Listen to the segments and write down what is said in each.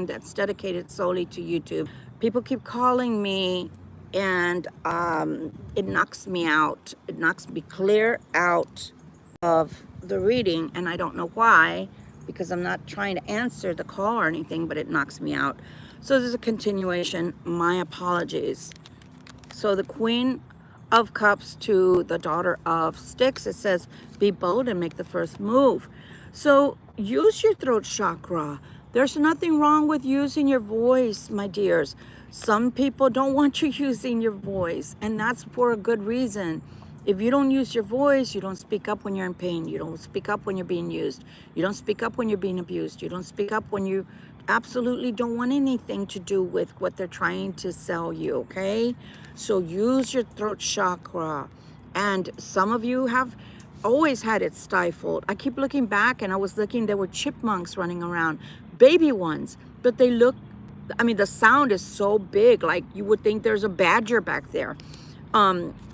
platform that's dedicated solely to YouTube. People keep calling me, and it knocks me out. It knocks me clear out of the reading, and I don't know why, because I'm not trying to answer the call or anything, but it knocks me out. So there's a continuation. My apologies. So the Queen of Cups to the Daughter of Sticks, it says, be bold and make the first move. So use your throat chakra. There's nothing wrong with using your voice, my dears. Some people don't want you using your voice, and that's for a good reason. If you don't use your voice, you don't speak up when you're in pain. You don't speak up when you're being used. You don't speak up when you're being abused. You don't speak up when you absolutely don't want anything to do with what they're trying to sell you, okay? So use your throat chakra. And some of you have always had it stifled. I keep looking back, and I was looking, there were chipmunks running around, baby ones, but they look, I mean, the sound is so big, like you would think there's a badger back there.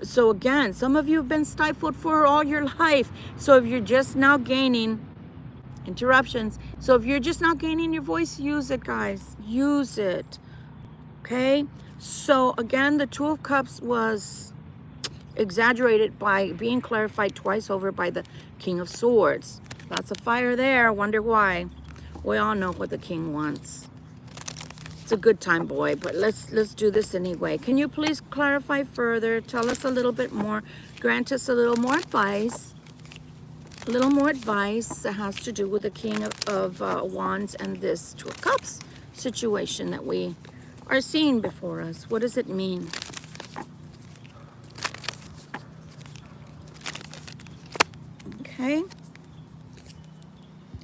So again, some of you have been stifled for all your life. So if you're just now gaining interruptions, so if you're just now gaining your voice, use it, guys. Use it. Okay. So again, the Two of Cups was exaggerated by being clarified twice over by the King of Swords. Lots of fire there. Wonder why. We all know what the king wants. It's a good time, boy, but let's do this anyway. Can you please clarify further? Tell us a little bit more. Grant us a little more advice. A little more advice that has to do with the King of Wands and this Two of Cups situation that we are seeing before us. What does it mean? Okay.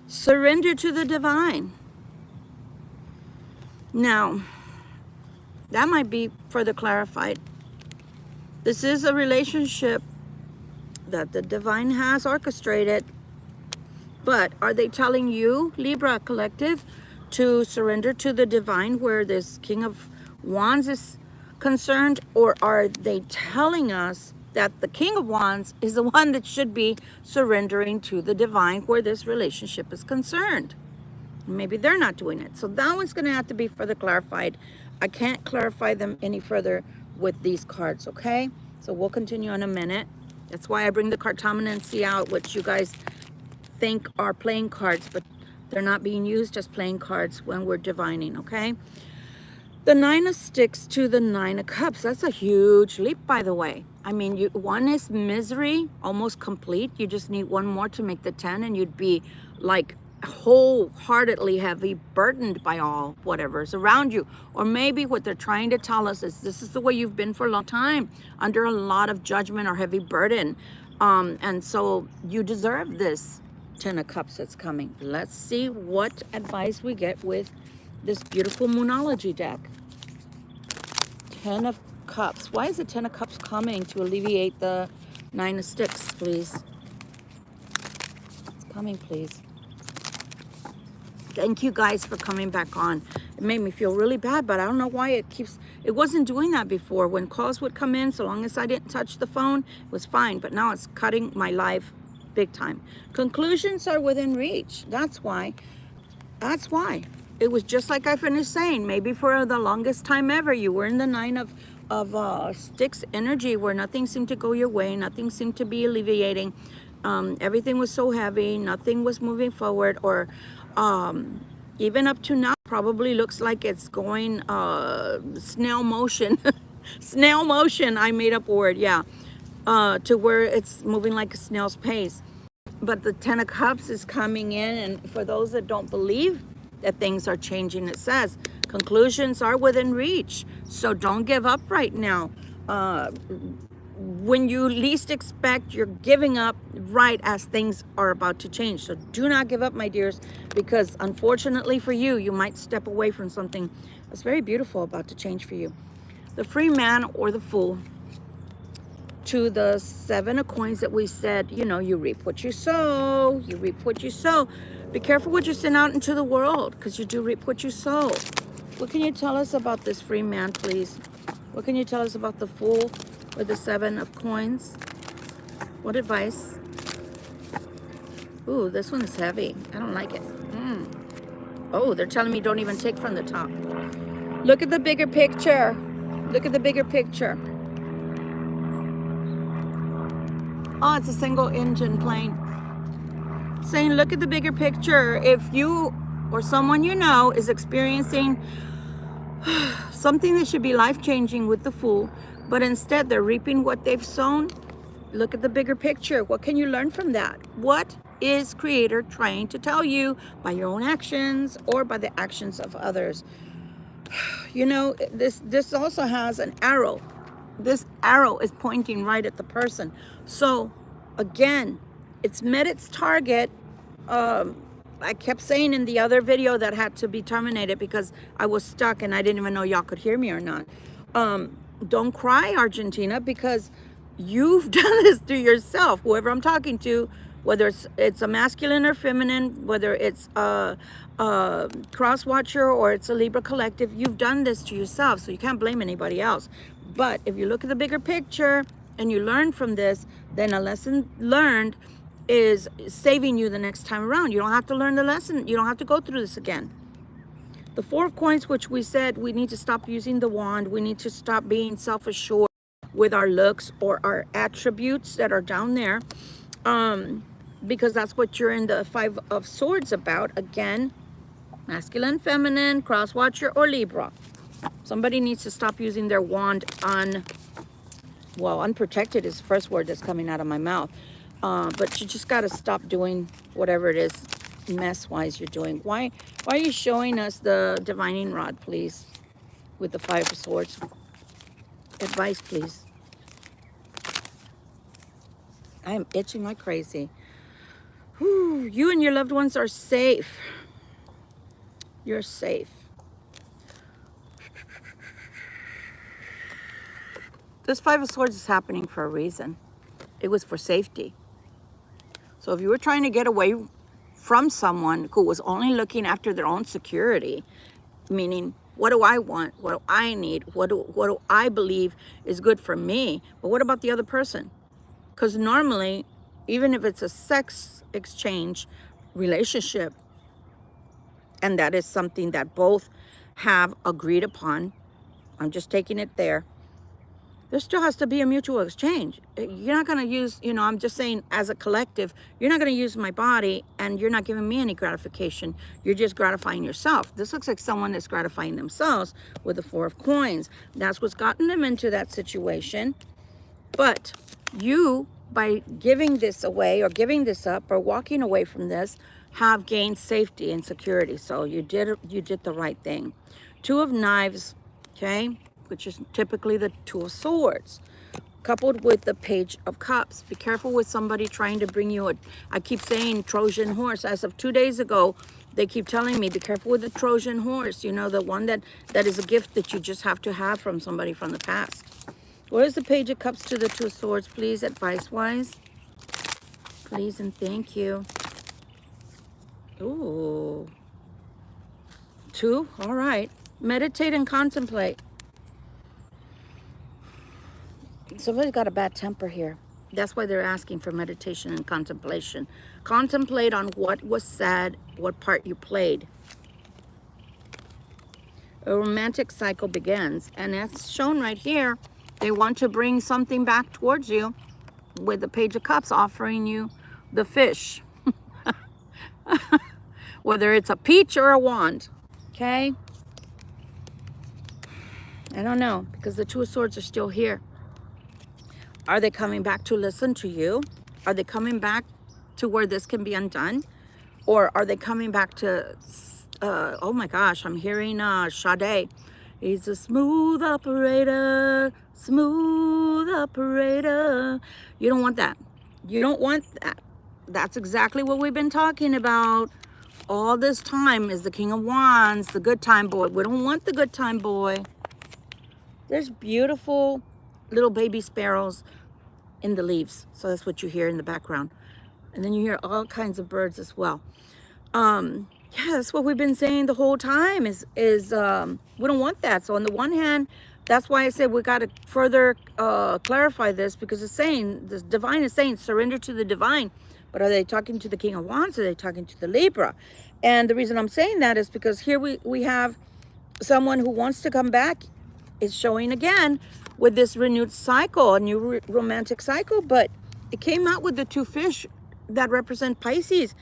Surrender to the divine. Now, that might be further clarified. This is a relationship that the divine has orchestrated. But are they telling you, Libra Collective, to surrender to the divine where this King of Wands is concerned? Or are they telling us that the King of Wands is the one that should be surrendering to the divine where this relationship is concerned? Maybe they're not doing it. So that one's going to have to be further clarified. I can't clarify them any further with these cards, okay? So we'll continue in a minute. That's why I bring the cartomancy out, which you guys think are playing cards, but they're not being used as playing cards when we're divining, okay? The Nine of Sticks to the Nine of Cups. That's a huge leap, by the way. I mean, one is misery, almost complete. You just need one more to make the 10, and you'd be like wholeheartedly heavy, burdened by all whatever's around you. Or maybe what they're trying to tell us is this is the way you've been for a long time, under a lot of judgment or heavy burden. And so you deserve this 10 of Cups that's coming. Let's see what advice we get with this beautiful Moonology deck. 10 of Cups. Why is the 10 of Cups coming to alleviate the 9 of Sticks, please? It's coming, please. Thank you guys for coming back on. It made me feel really bad, but I don't know why it wasn't doing that before. When calls would come in, so long as I didn't touch the phone, it was fine. But now it's cutting my life big time. Conclusions are within reach. That's why. That's why. It was just like I finished saying, maybe for the longest time ever, you were in the 9 of Sticks energy where nothing seemed to go your way. Nothing seemed to be alleviating. Everything was so heavy. Nothing was moving forward, or even up to now, probably looks like it's going snail motion. Snail motion, I made up a word, yeah. To where it's moving like a snail's pace. But the 10 of Cups is coming in, and for those that don't believe that things are changing, it says conclusions are within reach. So don't give up right now. When you least expect, you're giving up right as things are about to change. So do not give up, my dears, because unfortunately for you, you might step away from something that's very beautiful about to change for you. The Free Man or the Fool to the 7 of Coins that we said, you know, you reap what you sow. You reap what you sow. Be careful what you send out into the world, because you do reap what you sow. What can you tell us about this Free Man, please? What can you tell us about the Fool with the 7 of Coins? What advice? Ooh, this one's heavy. I don't like it. Oh, they're telling me don't even take from the top. Look at the bigger picture. Look at the bigger picture. Oh, it's a single engine plane. Saying, look at the bigger picture. If you or someone you know is experiencing something that should be life-changing with the Fool, but instead they're reaping what they've sown, look at the bigger picture. What can you learn from that? What is Creator trying to tell you by your own actions or by the actions of others? You know, this also has an arrow. This arrow is pointing right at the person. So again, it's met its target. I kept saying in the other video that had to be terminated because I was stuck and I didn't even know y'all could hear me or not. Don't cry, Argentina, because you've done this to yourself. Whoever I'm talking to, whether it's a masculine or feminine, whether it's a cross watcher or it's a Libra collective, you've done this to yourself, so you can't blame anybody else. But if you look at the bigger picture and you learn from this, then a lesson learned is saving you the next time around. You don't have to learn the lesson. You don't have to go through this again. The Four of Coins, which we said we need to stop using the wand. We need to stop being self-assured with our looks or our attributes that are down there. Because that's what you're in the Five of Swords about. Again, masculine, feminine, cross watcher, or Libra. Somebody needs to stop using their wand unprotected is the first word that's coming out of my mouth. But you just got to stop doing whatever it is mess-wise you're doing. Why are you showing us the divining rod, please, with the Five of Swords? Advice, please. I am itching like crazy. Whew, you and your loved ones are safe. You're safe. This Five of Swords is happening for a reason. It was for safety. So if you were trying to get away from someone who was only looking after their own security, meaning, what do I want? What do I need? What do I believe is good for me? But what about the other person? Because normally, even if it's a sex exchange relationship, and that is something that both have agreed upon, I'm just taking it there still has to be a mutual exchange. You're not going to use, I'm just saying as a collective, you're not going to use my body and you're not giving me any gratification. You're just gratifying yourself. This looks like someone that's gratifying themselves with the Four of Coins. That's what's gotten them into that situation. But you, by giving this away or giving this up or walking away from this, have gained safety and security. So you did the right thing. Two of Knives, okay, which is typically the Two of Swords, coupled with the Page of Cups. Be careful with somebody trying to bring you I keep saying Trojan horse. As of 2 days ago, they keep telling me, be careful with the Trojan horse, the one that is a gift that you just have to have from somebody from the past. What is the Page of Cups to the Two of Swords, please, advice-wise? Please and thank you. Ooh. 2, all right. Meditate and contemplate. Somebody's got a bad temper here. That's why they're asking for meditation and contemplation. Contemplate on what was said, what part you played. A romantic cycle begins, and that's shown right here. They want to bring something back towards you with the Page of Cups offering you the fish. Whether it's a peach or a wand, okay? I don't know, because the Two of Swords are still here. Are they coming back to listen to you? Are they coming back to where this can be undone? Or are they coming back to, oh my gosh, I'm hearing Sade. He's a smooth operator, smooth operator. You don't want that. You don't want that. That's exactly what we've been talking about all this time, is the King of Wands, the good time boy. We don't want the good time boy. There's beautiful little baby sparrows in the leaves. So that's what you hear in the background. And then you hear all kinds of birds as well. Yeah, that's what we've been saying the whole time is we don't want that. So on the one hand, that's why I said we got to further clarify this, because it's saying, this divine is saying, surrender to the divine. But are they talking to the King of Wands? Or are they talking to the Libra? And the reason I'm saying that is because here we have someone who wants to come back, is showing again with this renewed cycle, a new romantic cycle, but it came out with the two fish that represent Pisces.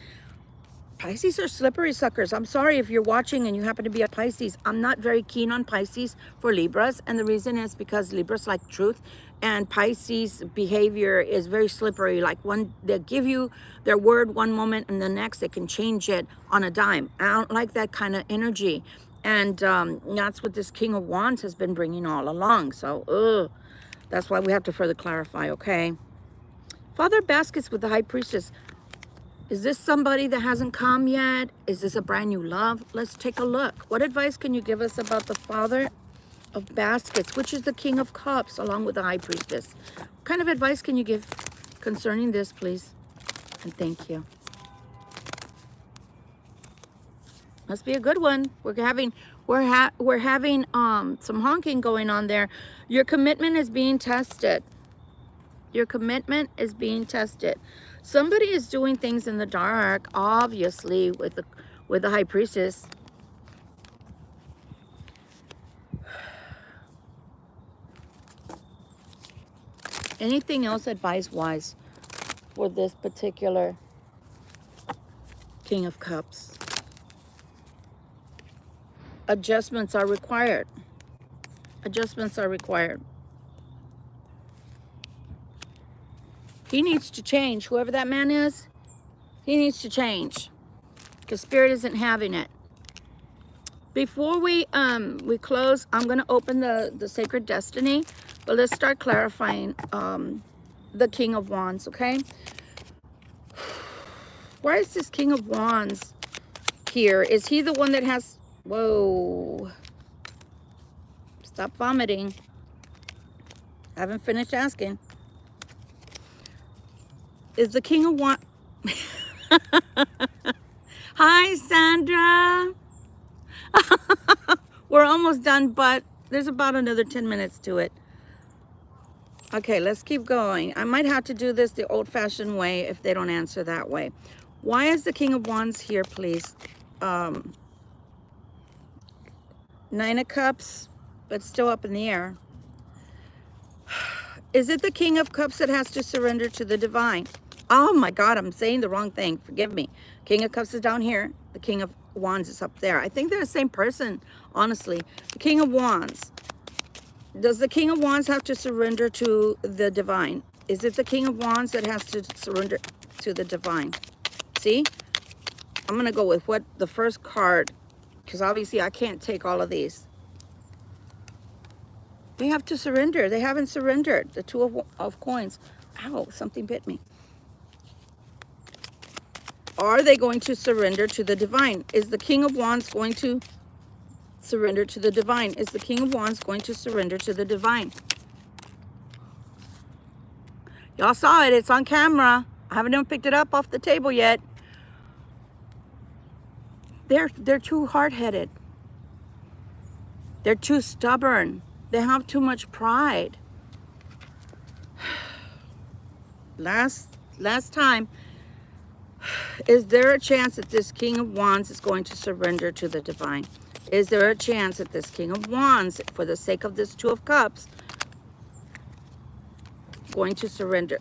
Pisces are slippery suckers. I'm sorry if you're watching and you happen to be a Pisces. I'm not very keen on Pisces for Libras. And the reason is because Libras like truth, and Pisces behavior is very slippery. Like they give you their word one moment and the next they can change it on a dime. I don't like that kind of energy. And that's what this King of Wands has been bringing all along. So, that's why we have to further clarify, okay? Father of Baskets with the High Priestess. Is this somebody that hasn't come yet? Is this a brand new love? Let's take a look. What advice can you give us about the Father of Baskets, which is the King of Cups, along with the High Priestess? What kind of advice can you give concerning this, please? And thank you. Must be a good one. We're having some honking going on there. Your commitment is being tested. Your commitment is being tested. Somebody is doing things in the dark, obviously, with the High Priestess. Anything else advice-wise for this particular King of Cups? Adjustments are required. Adjustments are required. He needs to change. Whoever that man is, he needs to change, because Spirit isn't having it. Before we close, I'm going to open the Sacred Destiny, but let's start clarifying the King of Wands, okay? Why is this King of Wands here? Is he the one that has... Whoa. Stop vomiting. I haven't finished asking. Is the King of Wands... Hi, Sandra. We're almost done, but there's about another 10 minutes to it. Okay, let's keep going. I might have to do this the old-fashioned way if they don't answer that way. Why is the King of Wands here, please? Nine of Cups, but still up in the air. Is it the King of Cups that has to surrender to the divine? Oh my God, I'm saying the wrong thing. Forgive me. King of Cups is down here. The King of Wands is up there. I think they're the same person, honestly. The King of Wands. Does the King of Wands have to surrender to the divine? Is it the King of Wands that has to surrender to the divine? See? I'm going to go with what the first card, because obviously I can't take all of these. They have to surrender. They haven't surrendered. The Two of Coins. Ow, something bit me. Are they going to surrender to the divine? Is the King of Wands going to surrender to the divine? Is the King of Wands going to surrender to the divine? Y'all saw it. It's on camera. I haven't even picked it up off the table yet. They're too hard-headed. They're too stubborn. They have too much pride. Last time. Is there a chance that this King of Wands is going to surrender to the divine? Is there a chance that this King of Wands, for the sake of this Two of Cups, going to surrender?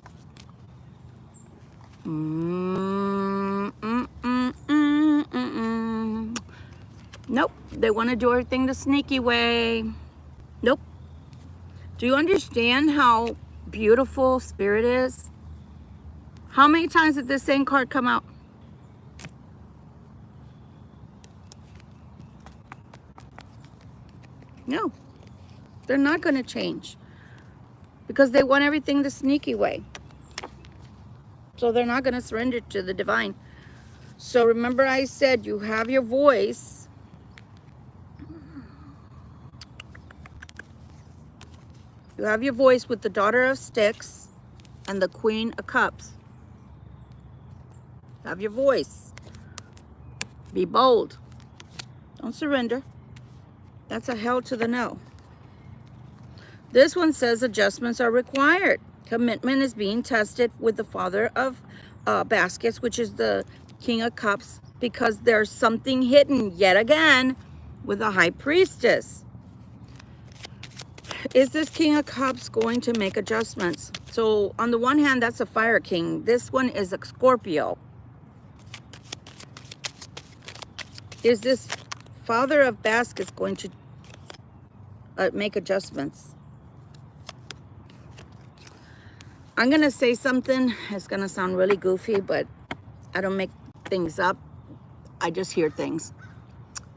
Nope. They want to do everything the sneaky way. Nope. Do you understand how beautiful Spirit is? How many times did this same card come out? No. They're not going to change. Because they want everything the sneaky way. So they're not going to surrender to the divine. So remember I said you have your voice. You have your voice with the Daughter of Sticks and the Queen of Cups. Have your voice. Be bold. Don't surrender. That's a hell to the no. This one says adjustments are required. Commitment is being tested with the Father of Baskets, which is the King of Cups, because there's something hidden yet again with the High Priestess. Is this King of Cups going to make adjustments? So on the one hand, that's a Fire King. This one is a Scorpio. Is this Father of Baskets going to make adjustments? I'm going to say something. It's going to sound really goofy, but I don't make things up. I just hear things.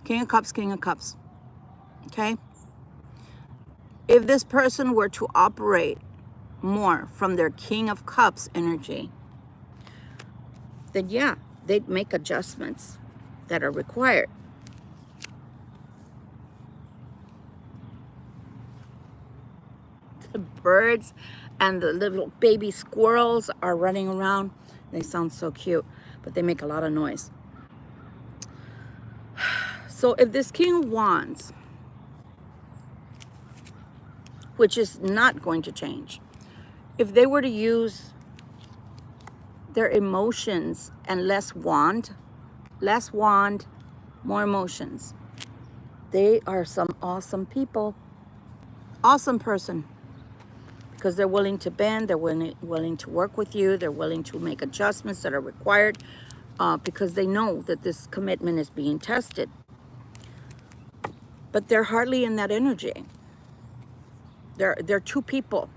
King of Cups, King of Cups. Okay? If this person were to operate more from their King of Cups energy, then yeah, they'd make adjustments that are required. The birds and the little baby squirrels are running around. They sound so cute, but they make a lot of noise. So if this King of Wands, which is not going to change, if they were to use their emotions and less wand, more emotions, they are some awesome people, awesome person, because they're willing to bend, they're willing to work with you, they're willing to make adjustments that are required, because they know that this commitment is being tested. But they're hardly in that energy. They're two people.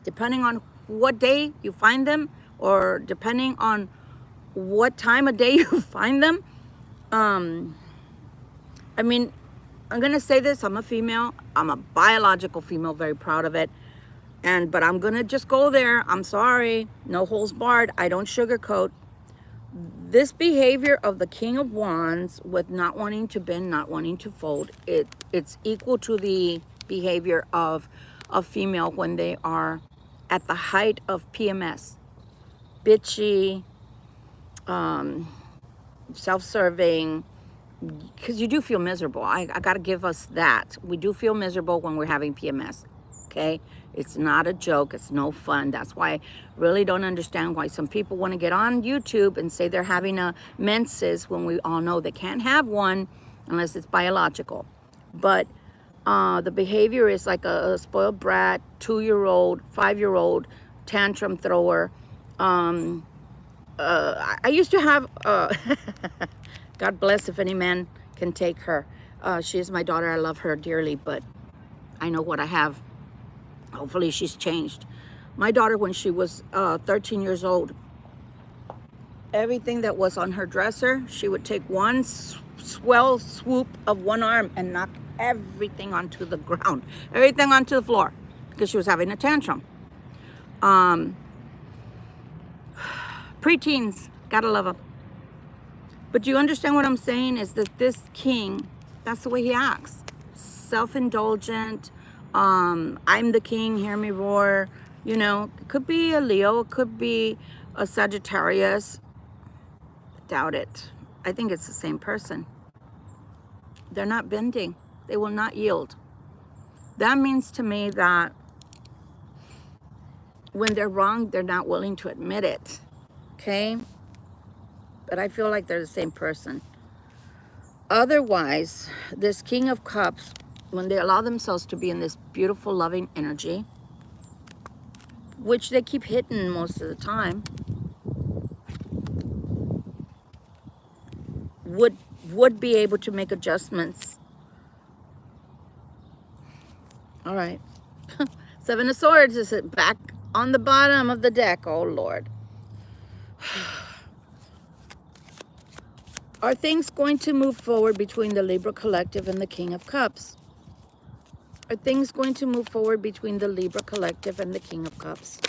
Depending on what day you find them, or depending on what time of day you find them. I mean, I'm gonna say this, I'm a female, I'm a biological female, very proud of it. But I'm gonna just go there. I'm sorry, no holds barred. I don't sugarcoat. This behavior of the King of Wands with not wanting to bend, not wanting to fold, it's equal to the behavior of a female when they are at the height of PMS. Bitchy, self-serving, because you do feel miserable. I got to give us that. We do feel miserable when we're having PMS, okay? It's not a joke. It's no fun. That's why I really don't understand why some people want to get on YouTube and say they're having a menses when we all know they can't have one unless it's biological. But the behavior is like a spoiled brat, 2-year-old, 5-year-old, tantrum thrower. I used to have, God bless if any man can take her. She is my daughter. I love her dearly, but I know what I have. Hopefully she's changed. My daughter, when she was 13 years old, everything that was on her dresser, she would take one swell swoop of one arm and knock everything onto the ground, everything onto the floor, because she was having a tantrum. Preteens, gotta love them. But do you understand what I'm saying? Is that this king, that's the way he acts. Self-indulgent. I'm the king, hear me roar. You know, it could be a Leo, it could be a Sagittarius. Doubt it. I think it's the same person. They're not bending. They will not yield. That means to me that when they're wrong, they're not willing to admit it. Okay? But I feel like they're the same person. Otherwise, this King of Cups, when they allow themselves to be in this beautiful, loving energy, which they keep hitting most of the time, would be able to make adjustments. All right. 7 of Swords is back on the bottom of the deck. Oh, Lord. Are things going to move forward between the Libra Collective and the King of Cups? Are things going to move forward between the Libra Collective and the King of Cups?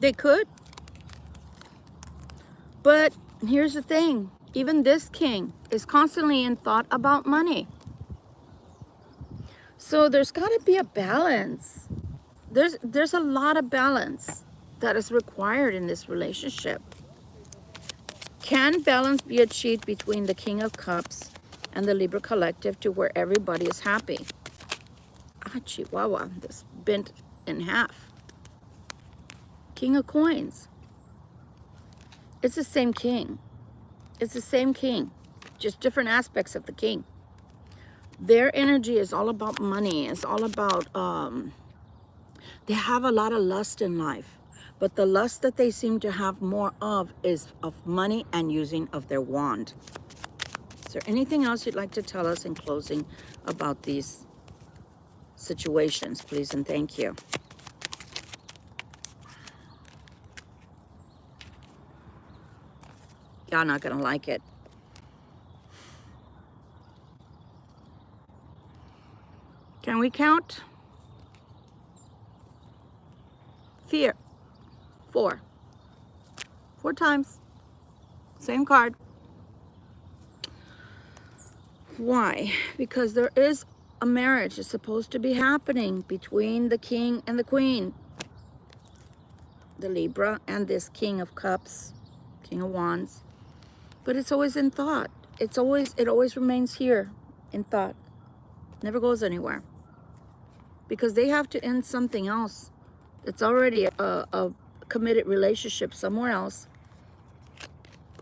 They could. But here's the thing. Even this king is constantly in thought about money. So there's got to be a balance. There's a lot of balance that is required in this relationship. Can balance be achieved between the King of Cups and the Libra Collective to where everybody is happy? Ah, Chihuahua, this bent in half. King of Coins. It's the same king. It's the same king, just different aspects of the king. Their energy is all about money. It's all about, they have a lot of lust in life. But the lust that they seem to have more of is of money and using of their wand. Is there anything else you'd like to tell us in closing about these situations, please and thank you? Y'all not gonna like it. Can we count? Fear. 4. 4 times. Same card. Why? Because there is a marriage that's supposed to be happening between the king and the queen. The Libra and this King of Cups, King of Wands. But it's always in thought. It always remains here in thought. Never goes anywhere. Because they have to end something else. It's already a committed relationship somewhere else.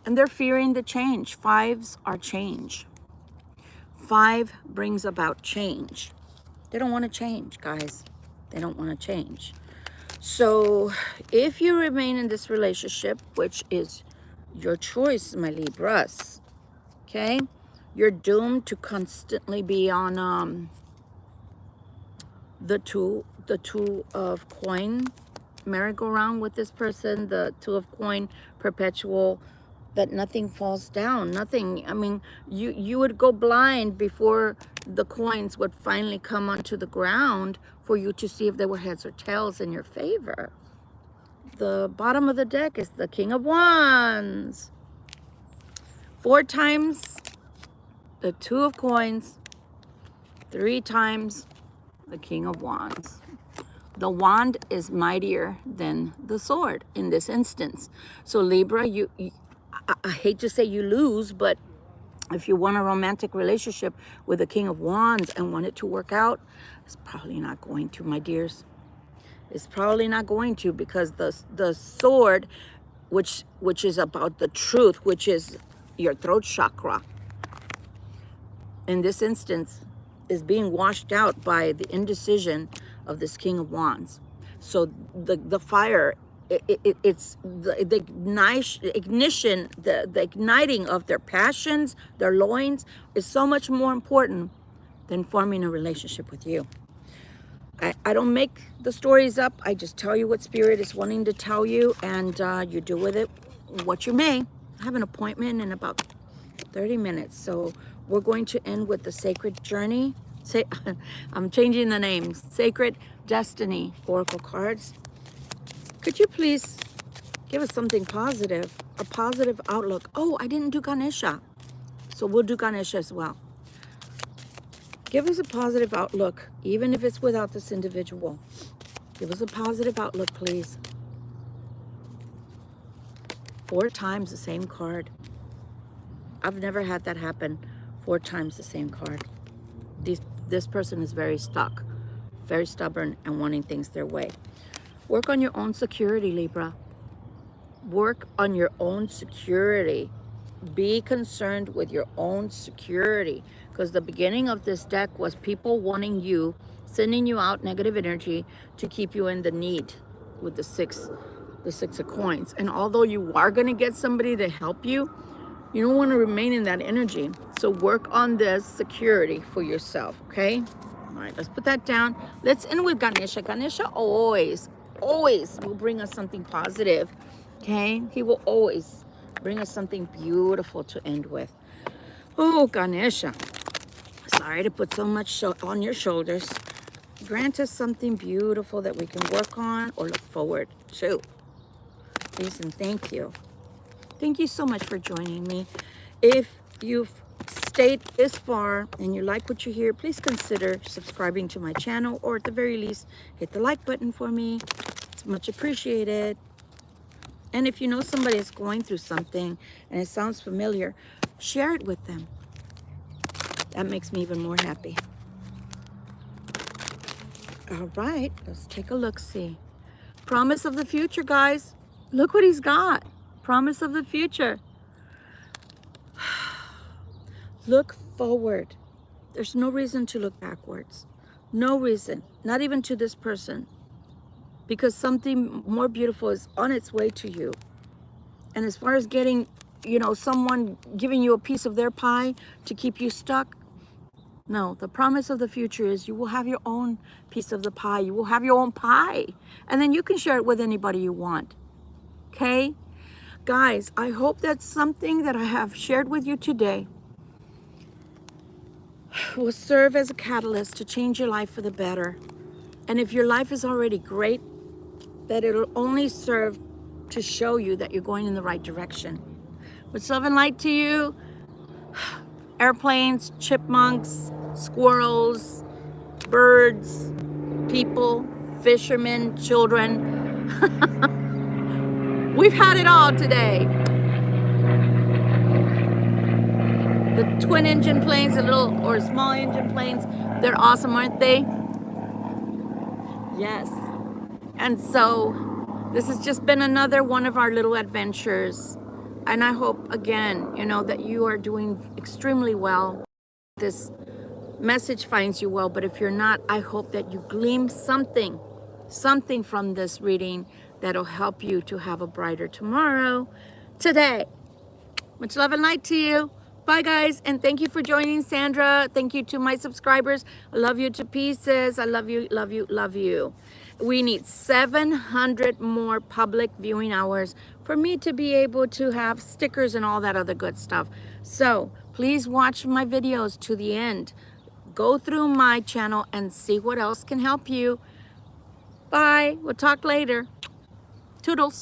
And they're fearing the change. 5s are change. 5 brings about change. They don't want to change, guys. They don't want to change. So if you remain in this relationship, which is your choice, my Libras, okay, you're doomed to constantly be on the two of coin merry-go-round with this person, the 2 of coin perpetual, that nothing falls down, nothing. I mean, you would go blind before the coins would finally come onto the ground for you to see if they were heads or tails in your favor. The bottom of the deck is the King of Wands. 4 times the 2 of coins, 3 times the King of Wands. The wand is mightier than the sword in this instance. So Libra, I hate to say you lose, but if you want a romantic relationship with the King of Wands and want it to work out, it's probably not going to, my dears. It's probably not going to, because the sword, which is about the truth, which is your throat chakra, in this instance, is being washed out by the indecision of this King of Wands. So the fire, it's the ignition, the igniting of their passions, their loins, is so much more important than forming a relationship with you. I don't make the stories up. I just tell you what Spirit is wanting to tell you, and you do with it what you may. I have an appointment in about 30 minutes, so we're going to end with the Sacred Journey. I'm changing the names. Sacred Destiny Oracle cards. Could you please give us something positive, a positive outlook? Oh, I didn't do Ganesha, so we'll do Ganesha as well. Give us a positive outlook, even if it's without this individual. Give us a positive outlook, please. 4 times the same card. I've never had that happen. 4 times the same card. This person is very stuck, very stubborn, and wanting things their way. Work on your own security, Libra. Work on your own security. Be concerned with your own security, because the beginning of this deck was people wanting you, sending you out negative energy to keep you in the need with the six of coins. And although you are going to get somebody to help you, you don't want to remain in that energy. So work on this security for yourself, okay? All right, let's put that down. Let's end with Ganesha. Ganesha always will bring us something positive, okay? He will always bring us something beautiful to end with. Oh, Ganesha. Sorry to put so much on your shoulders. Grant us something beautiful that we can work on or look forward to. Please and thank you. Thank you so much for joining me. If you've stayed this far and you like what you hear, please consider subscribing to my channel, or at the very least, hit the like button for me. It's much appreciated. And if you know somebody is going through something and it sounds familiar, share it with them. That makes me even more happy. All right, let's take a look, see. Promise of the future, guys. Look what he's got. Promise of the future. Look forward. There's no reason to look backwards. No reason, not even to this person, because something more beautiful is on its way to you. And as far as getting, you know, someone giving you a piece of their pie to keep you stuck, no, the promise of the future is you will have your own piece of the pie. You will have your own pie. And then you can share it with anybody you want. Okay? Guys, I hope that something that I have shared with you today will serve as a catalyst to change your life for the better. And if your life is already great, that it'll only serve to show you that you're going in the right direction. With love and light to you, airplanes, chipmunks, squirrels, birds, people, fishermen, children. We've had it all today. The twin engine planes, the little or small engine planes, they're awesome, aren't they? Yes. And so this has just been another one of our little adventures. And I hope, again, you know, that you are doing extremely well. This message finds you well, but if you're not, I hope that you glean something from this reading that'll help you to have a brighter tomorrow today. Much love and light to you. Bye, guys, and thank you for joining, Sandra. Thank you to my subscribers. I love you to pieces. I love you, love you, love you. We need 700 more public viewing hours for me to be able to have stickers and all that other good stuff. So please watch my videos to the end. Go through my channel and see what else can help you. Bye. We'll talk later. Toodles.